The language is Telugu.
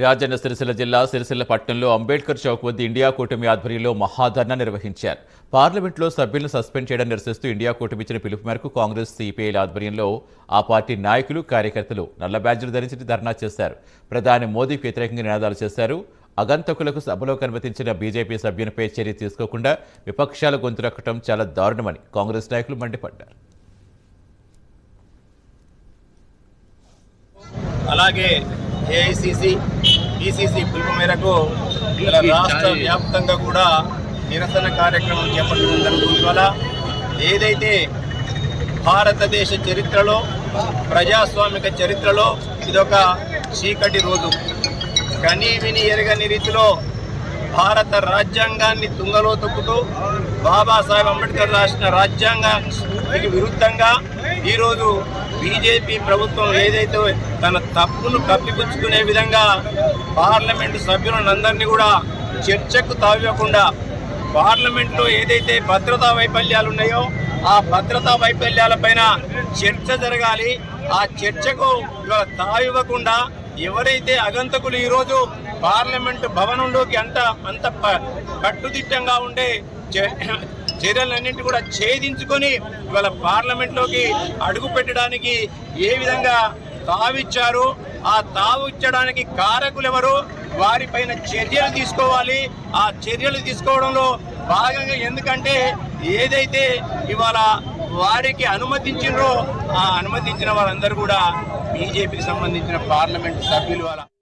రాజన్న సిరిసిల్ల జిల్లా సిరిసిల్ల పట్టణంలో అంబేద్కర్ చౌక్ వద్ద ఇండియా కూటమి ఆధ్వర్యంలో మహాధర్నా నిర్వహించారు. పార్లమెంట్లో సభ్యులను సస్పెండ్ చేయడం నిరసిస్తూ ఇండియా కూటమి ఇచ్చిన పిలుపు మేరకు కాంగ్రెస్, సిపిఐల ఆధ్వర్యంలో ఆ పార్టీ నాయకులు, కార్యకర్తలు నల్ల బ్యాడ్జీలు ధరించి ధర్నా చేశారు. ప్రధాని మోదీకి వ్యతిరేకంగా నినాదాలు చేశారు. అగంతకులకు సభలోకి అనుమతించిన బీజేపీ సభ్యునిపై చర్య తీసుకోకుండా విపక్షాల గొంతురక్కడం చాలా దారుణమని కాంగ్రెస్ నాయకులు మండిపడ్డారు. అలాగే ఏఐసిసి, పిసిసి పిలుపు మేరకు రాష్ట్ర వ్యాప్తంగా కూడా నిరసన కార్యక్రమం చేపట్టడం జరుగుతుంది. వల్ల ఏదైతే భారతదేశ చరిత్రలో, ప్రజాస్వామిక చరిత్రలో ఇదొక చీకటి రోజు. కనీ విని ఎరగని రీతిలో భారత రాజ్యాంగాన్ని తుంగలో తొక్కుతూ బాబాసాహెబ్ అంబేద్కర్ రాసిన రాజ్యాంగ స్ఫూర్తికి విరుద్ధంగా ఈరోజు బీజేపీ ప్రభుత్వం ఏదైతే తన తప్పును కప్పిపుచ్చుకునే విధంగా పార్లమెంటు సభ్యులందరినీ కూడా చర్చకు తావివ్వకుండా, పార్లమెంట్లో ఏదైతే భద్రతా వైఫల్యాలు ఉన్నాయో ఆ భద్రతా వైఫల్యాలపైన చర్చ జరగాలి. ఆ చర్చకు ఇవాళ తావివ్వకుండా ఎవరైతే అగంతకులు ఈరోజు పార్లమెంటు భవనంలోకి అంత కట్టుదిట్టంగా ఉండే చర్యలన్నింటి కూడా ఛేదించుకొని ఇవాళ పార్లమెంట్లోకి అడుగు పెట్టడానికి ఏ విధంగా తావిచ్చారు, ఆ తావు ఇచ్చడానికి కారకులు ఎవరు, వారిపైన చర్యలు తీసుకోవాలి. ఆ చర్యలు తీసుకోవడంలో భాగంగా, ఎందుకంటే ఏదైతే ఇవాళ వారికి అనుమతించినో ఆ అనుమతించిన వారందరూ కూడా బీజేపీకి సంబంధించిన పార్లమెంట్ సభ్యులు.